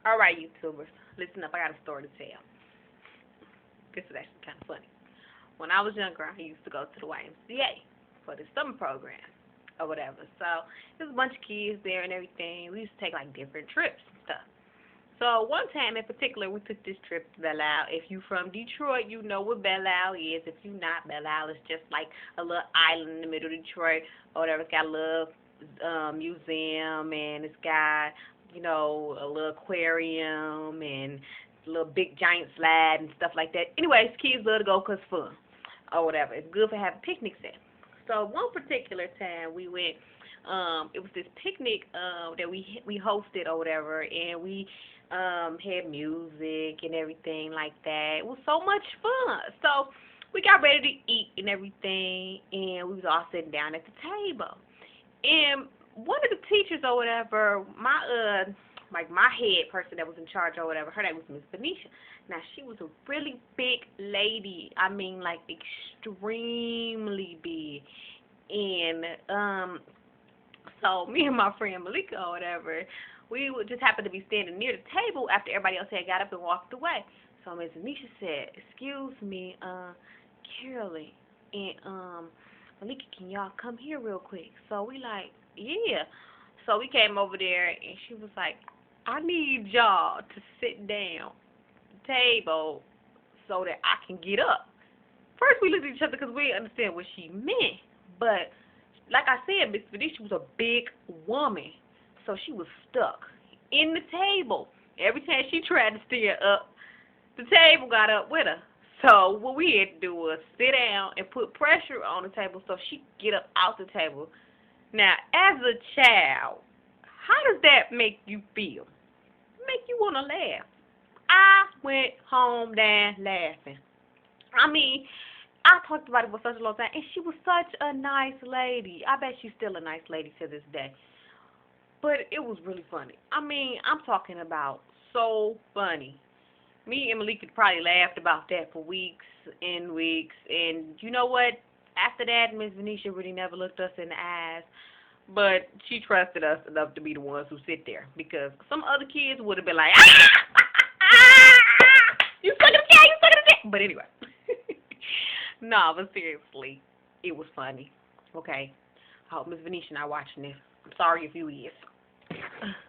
Alright, YouTubers, listen up. I got a story to tell. This is actually kind of funny. When I was younger, I used to go to the YMCA for the summer program or whatever. So there's a bunch of kids there and everything. We used to take like different trips and stuff. So one time in particular, we took this trip to Belle Isle. If you from Detroit, you know what Belle Isle is. If you not, Belle Isle is just like a little island in the middle of Detroit or whatever. It's got a little museum, and it's got, a little aquarium and a little big giant slide and stuff like that. Anyways, kids love to go 'cause it's fun or whatever. It's good for having picnics there. So one particular time we went, it was this picnic that we hosted or whatever, and we had music and everything like that. It was so much fun. So we got ready to eat and everything, and we was all sitting down at the table. And one of the teachers or whatever, my head person that was in charge or whatever, her name was Miss Venetia. Now she was a really big lady. I mean, like extremely big. And so me and my friend Malika or whatever, we would just happen to be standing near the table after everybody else had got up and walked away. So Miss Anisha said, "Excuse me, Carolyn and Malika, can y'all come here real quick?" So we like, yeah. So we came over there, and she was like, "I need y'all to sit down at the table so that I can get up." First we looked at each other because we didn't understand what she meant. But like I said, Miss Venetia was a big woman, so she was stuck in the table. Every time she tried to stand up, the table got up with her. So what we had to do was sit down and put pressure on the table so she could get up out the table. Now, as a child, how does that make you feel? Make you want to laugh. I went home down laughing. I mean, I talked about it for such a long time, and she was such a nice lady. I bet she's still a nice lady to this day. But it was really funny. I mean, I'm talking about so funny. Me and Malika probably laughed about that for weeks and weeks. And you know what? After that, Miss Venetia really never looked us in the eyes. But she trusted us enough to be the ones who sit there. Because some other kids would have been like, ah! You suck at the cat, you suck at the cat. But anyway. No, but seriously, it was funny. Okay. I hope Miss Venetia not watching this. I'm sorry if you is.